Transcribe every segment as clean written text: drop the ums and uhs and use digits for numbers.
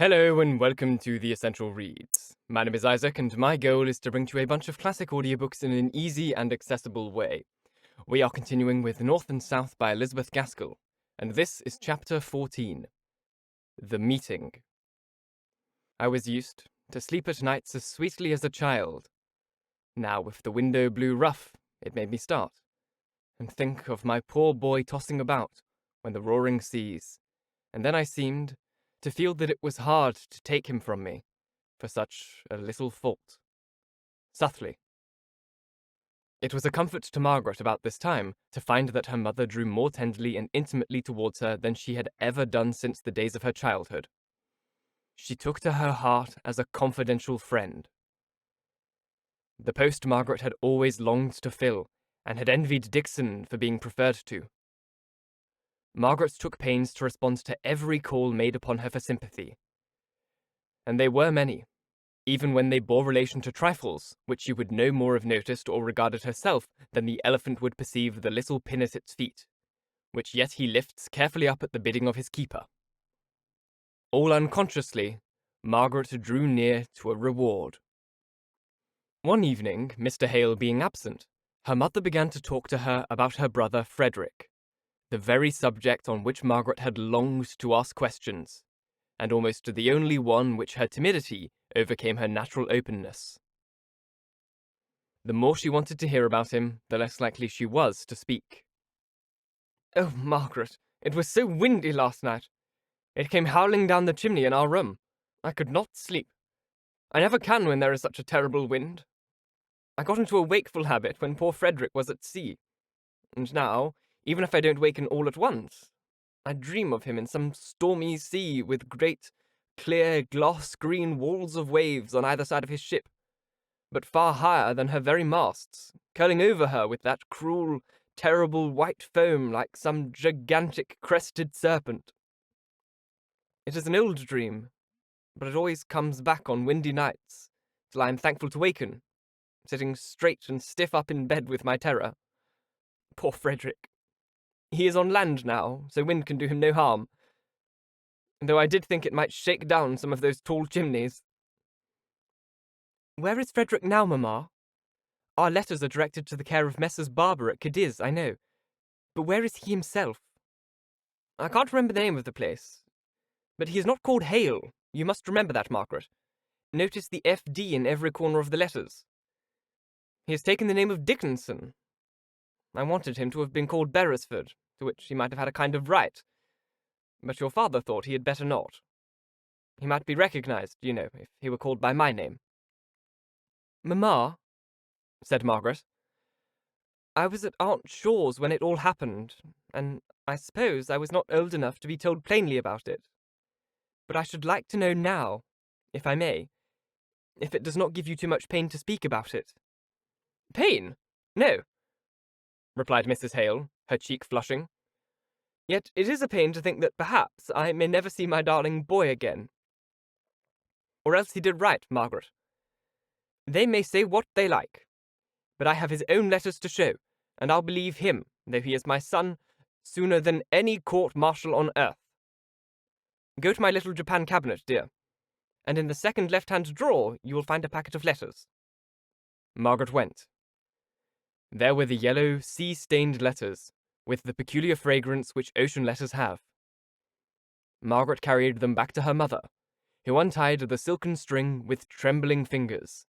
Hello and welcome to The Essential Reads. My name is Isaac and my goal is to bring to you a bunch of classic audiobooks in an easy and accessible way. We are continuing with North and South by Elizabeth Gaskell, and this is Chapter 14, The Meeting. I was used to sleep at nights as sweetly as a child. Now if the window blew rough, it made me start, and think of my poor boy tossing about when the roaring seas, and then I seemed to feel that it was hard to take him from me, for such a little fault. Subtly. It was a comfort to Margaret about this time to find that her mother drew more tenderly and intimately towards her than she had ever done since the days of her childhood. She took to her heart as a confidential friend. The post Margaret had always longed to fill, and had envied Dickenson for being preferred to. Margaret took pains to respond to every call made upon her for sympathy. And they were many, even when they bore relation to trifles, which she would no more have noticed or regarded herself than the elephant would perceive the little pin at its feet, which yet he lifts carefully up at the bidding of his keeper. All unconsciously, Margaret drew near to a reward. One evening, Mr. Hale being absent, her mother began to talk to her about her brother Fredrick, the very subject on which Margaret had longed to ask questions, and almost the only one which her timidity overcame her natural openness. The more she wanted to hear about him, the less likely she was to speak. "Oh, Margaret, it was so windy last night. It came howling down the chimney in our room. I could not sleep. I never can when there is such a terrible wind. I got into a wakeful habit when poor Fredrick was at sea, and now, even if I don't waken all at once, I dream of him in some stormy sea with great, clear, glass-green walls of waves on either side of his ship, but far higher than her very masts, curling over her with that cruel, terrible white foam like some gigantic crested serpent. It is an old dream, but it always comes back on windy nights, till I am thankful to waken, sitting straight and stiff up in bed with my terror. Poor Fredrick. He is on land now, so wind can do him no harm, though I did think it might shake down some of those tall chimneys." "Where is Fredrick now, Mamma? Our letters are directed to the care of Messrs. Barber at Cadiz, I know. But where is he himself?" "I can't remember the name of the place, but he is not called Hale. You must remember that, Margaret. Notice the F.D. in every corner of the letters. He has taken the name of Dickenson. I wanted him to have been called Beresford, to which he might have had a kind of right, but your father thought he had better not. He might be recognized, you know, if he were called by my name." "Mamma," said Margaret, "I was at Aunt Shaw's when it all happened, and I suppose I was not old enough to be told plainly about it. But I should like to know now, if I may, if it does not give you too much pain to speak about it." "Pain? No," replied Mrs. Hale, her cheek flushing. "Yet it is a pain to think that perhaps I may never see my darling boy again. Or else he did right, Margaret. They may say what they like, but I have his own letters to show, and I'll believe him, though he is my son, sooner than any court-martial on earth. Go to my little Japan cabinet, dear, and in the second left-hand drawer you will find a packet of letters." Margaret went. There were the yellow, sea-stained letters, with the peculiar fragrance which ocean letters have. Margaret carried them back to her mother, who untied the silken string with trembling fingers,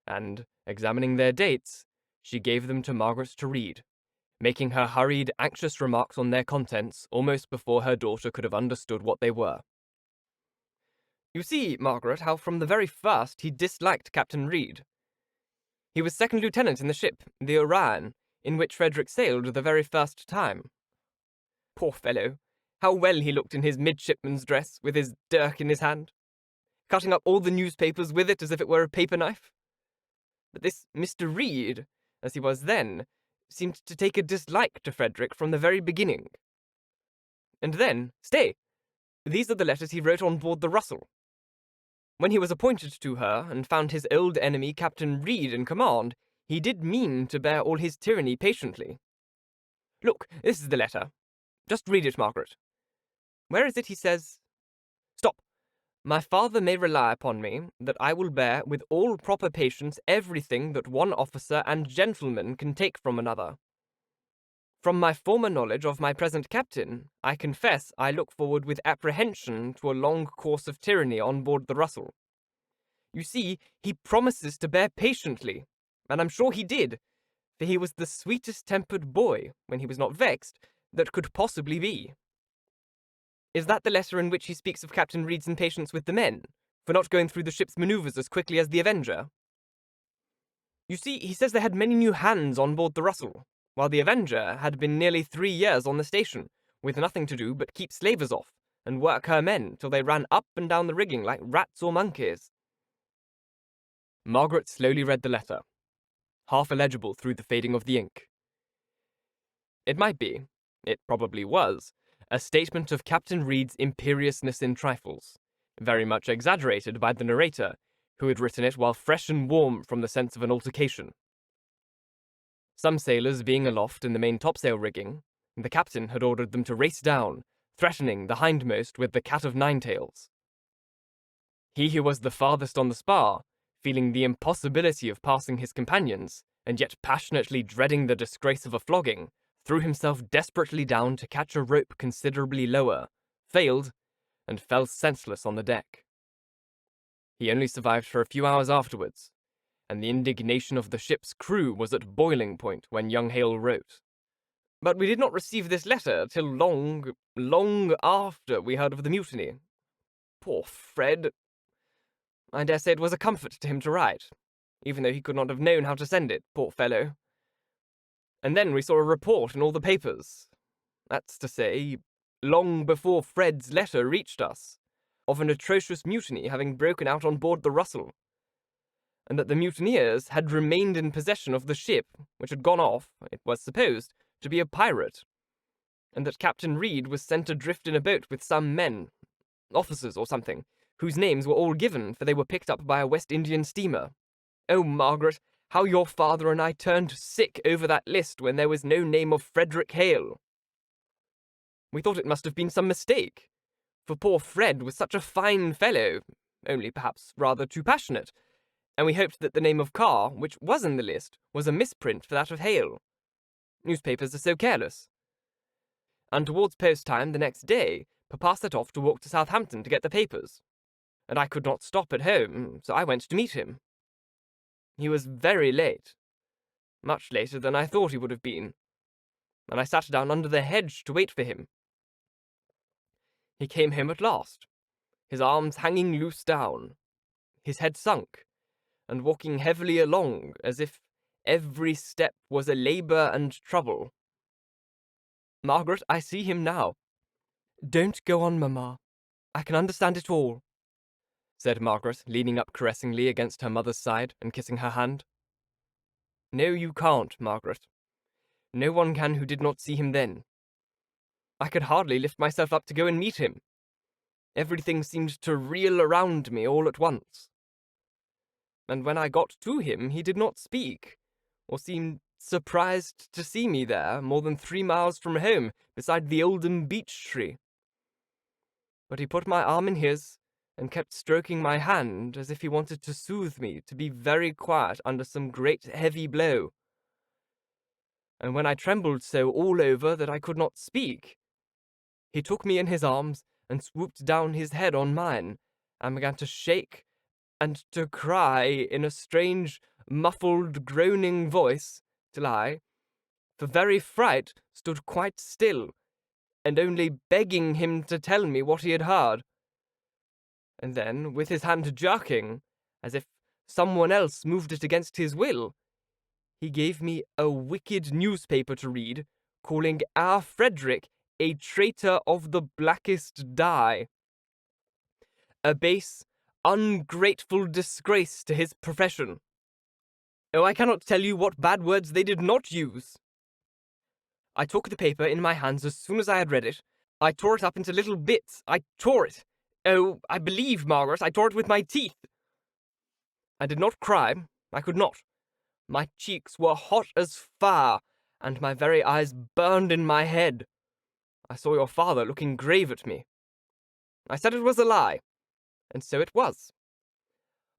and, examining their dates, she gave them to Margaret to read, making her hurried, anxious remarks on their contents almost before her daughter could have understood what they were. "You see, Margaret, how from the very first he disliked Captain Reed. He was second lieutenant in the ship, the Orion, in which Fredrick sailed the very first time. Poor fellow, how well he looked in his midshipman's dress, with his dirk in his hand, cutting up all the newspapers with it as if it were a paper-knife. But this Mr. Reed, as he was then, seemed to take a dislike to Fredrick from the very beginning. And then, stay, these are the letters he wrote on board the Russell. When he was appointed to her, and found his old enemy Captain Reed in command, he did mean to bear all his tyranny patiently. Look, this is the letter. Just read it, Margaret. Where is it he says— Stop! My father may rely upon me that I will bear with all proper patience everything that one officer and gentleman can take from another. From my former knowledge of my present captain, I confess I look forward with apprehension to a long course of tyranny on board the Russell. You see, he promises to bear patiently, and I'm sure he did, for he was the sweetest-tempered boy, when he was not vexed, that could possibly be. Is that the letter in which he speaks of Captain Reed's impatience with the men, for not going through the ship's manoeuvres as quickly as the Avenger? You see, he says they had many new hands on board the Russell, while the Avenger had been nearly 3 years on the station, with nothing to do but keep slavers off, and work her men till they ran up and down the rigging like rats or monkeys. Margaret slowly read the letter, half illegible through the fading of the ink. It might be, it probably was, a statement of Captain Reed's imperiousness in trifles, very much exaggerated by the narrator, who had written it while fresh and warm from the sense of an altercation. Some sailors being aloft in the main topsail rigging, the captain had ordered them to race down, threatening the hindmost with the cat of nine tails. He who was the farthest on the spar, feeling the impossibility of passing his companions, and yet passionately dreading the disgrace of a flogging, threw himself desperately down to catch a rope considerably lower, failed, and fell senseless on the deck. He only survived for a few hours afterwards, and the indignation of the ship's crew was at boiling point when young Hale wrote. But we did not receive this letter till long, long after we heard of the mutiny. Poor Fred! I dare say it was a comfort to him to write, even though he could not have known how to send it, poor fellow. And then we saw a report in all the papers, that's to say, long before Fred's letter reached us, of an atrocious mutiny having broken out on board the Russell, and that the mutineers had remained in possession of the ship, which had gone off, it was supposed, to be a pirate, and that Captain Reed was sent adrift in a boat with some men, officers or something, whose names were all given, for they were picked up by a West Indian steamer. Oh, Margaret, how your father and I turned sick over that list when there was no name of Fredrick Hale. We thought it must have been some mistake, for poor Fred was such a fine fellow, only perhaps rather too passionate, and we hoped that the name of Carr, which was in the list, was a misprint for that of Hale. Newspapers are so careless. And towards post time the next day, Papa set off to walk to Southampton to get the papers, and I could not stop at home, so I went to meet him. He was very late, much later than I thought he would have been, and I sat down under the hedge to wait for him. He came home at last, his arms hanging loose down, his head sunk, and walking heavily along as if every step was a labour and trouble. Margaret, I see him now. Don't go on, Mamma. I can understand it all, said Margaret, leaning up caressingly against her mother's side and kissing her hand. No, you can't, Margaret. No one can who did not see him then. I could hardly lift myself up to go and meet him. Everything seemed to reel around me all at once. And when I got to him, he did not speak, or seemed surprised to see me there, more than 3 miles from home, beside the oldham beech tree. But he put my arm in his, and kept stroking my hand as if he wanted to soothe me to be very quiet under some great heavy blow. And when I trembled so all over that I could not speak, he took me in his arms and swooped down his head on mine, and began to shake and to cry in a strange, muffled, groaning voice, till I, for very fright, stood quite still, and only begging him to tell me what he had heard. And then, with his hand jerking, as if someone else moved it against his will, he gave me a wicked newspaper to read, calling our Fredrick a traitor of the blackest dye. A base, ungrateful disgrace to his profession. Oh, I cannot tell you what bad words they did not use. I took the paper in my hands as soon as I had read it. I tore it up into little bits. I tore it. Oh, I believe, Margaret, I tore it with my teeth. I did not cry. I could not. My cheeks were hot as fire, and my very eyes burned in my head. I saw your father looking grave at me. I said it was a lie, And so it was.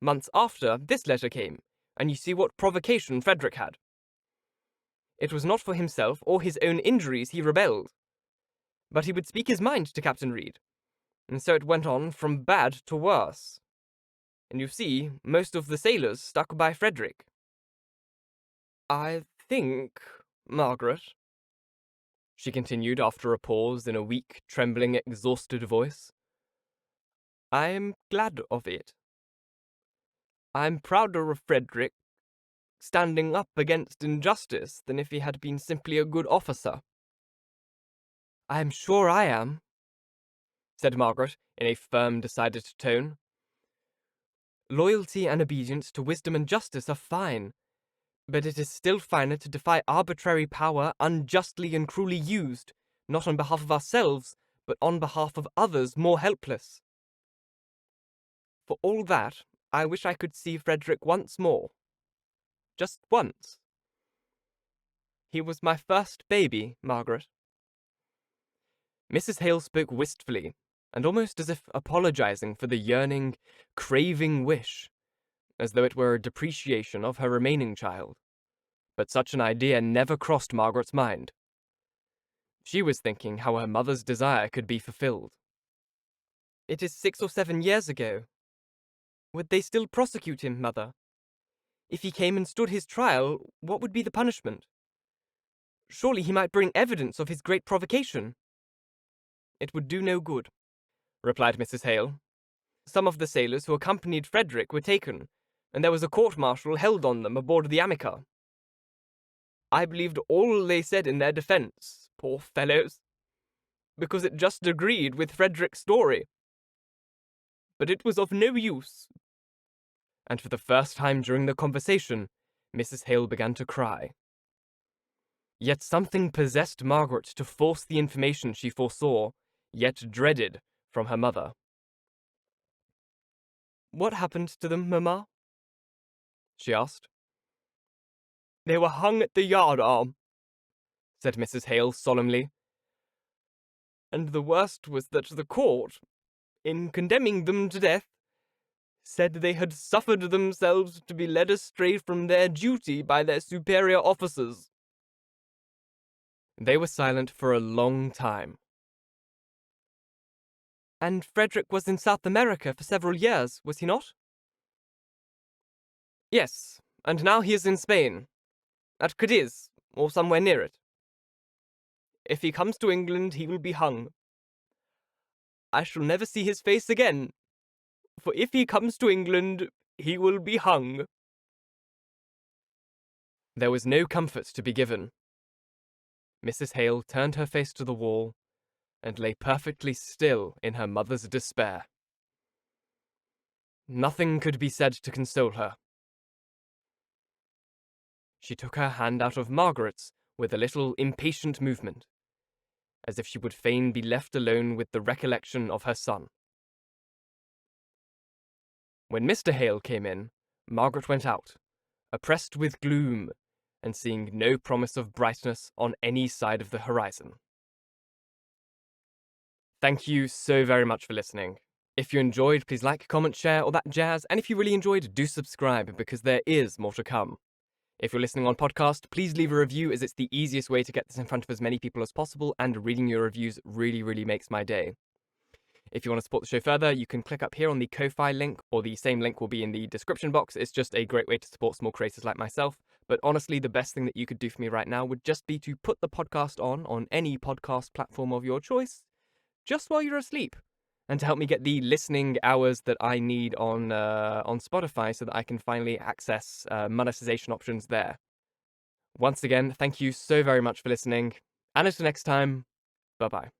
Months after, this letter came, and you see what provocation Fredrick had. It was not for himself or his own injuries he rebelled, but he would speak his mind to Captain Reed, and so it went on from bad to worse. And you see, most of the sailors stuck by Fredrick. I think, Margaret, she continued after a pause in a weak, trembling, exhausted voice, I am glad of it. I'm prouder of Fredrick standing up against injustice than if he had been simply a good officer. I am sure I am, said Margaret in a firm, decided tone. Loyalty and obedience to wisdom and justice are fine, but it is still finer to defy arbitrary power unjustly and cruelly used, not on behalf of ourselves, but on behalf of others more helpless. For all that, I wish I could see Fredrick once more. Just once. He was my first baby, Margaret. Mrs. Hale spoke wistfully, and almost as if apologizing for the yearning, craving wish, as though it were a depreciation of her remaining child. But such an idea never crossed Margaret's mind. She was thinking how her mother's desire could be fulfilled. It is 6 or 7 years ago. Would they still prosecute him, Mother? If he came and stood his trial, what would be the punishment? Surely he might bring evidence of his great provocation. It would do no good, replied Mrs. Hale. Some of the sailors who accompanied Fredrick were taken, and there was a court-martial held on them aboard the Amica. I believed all they said in their defense, poor fellows, because it just agreed with Fredrick's story. But it was of no use. And for the first time during the conversation, Mrs. Hale began to cry. Yet something possessed Margaret to force the information she foresaw, yet dreaded, from her mother. What happened to them, Mamma? She asked. They were hung at the yard arm, said Mrs. Hale solemnly. And the worst was that the court, in condemning them to death, said they had suffered themselves to be led astray from their duty by their superior officers. They were silent for a long time. And Fredrick was in South America for several years, was he not? Yes, and now he is in Spain, at Cadiz, or somewhere near it. If he comes to England, he will be hung. I shall never see his face again, for if he comes to England, he will be hung. There was no comfort to be given. Mrs. Hale turned her face to the wall and lay perfectly still in her mother's despair. Nothing could be said to console her. She took her hand out of Margaret's with a little impatient movement, as if she would fain be left alone with the recollection of her son. When Mr. Hale came in, Margaret went out, oppressed with gloom, and seeing no promise of brightness on any side of the horizon. Thank you so very much for listening. If you enjoyed, please like, comment, share, all that jazz, and if you really enjoyed, do subscribe, because there is more to come. If you're listening on podcast, please leave a review, as it's the easiest way to get this in front of as many people as possible, and reading your reviews really, really makes my day. If you want to support the show further, you can click up here on the Ko-Fi link, or the same link will be in the description box. It's just a great way to support small creators like myself. But honestly, the best thing that you could do for me right now would just be to put the podcast on any podcast platform of your choice, just while you're asleep, and to help me get the listening hours that I need on Spotify so that I can finally access monetization options there. Once again, thank you so very much for listening, and until next time, bye-bye.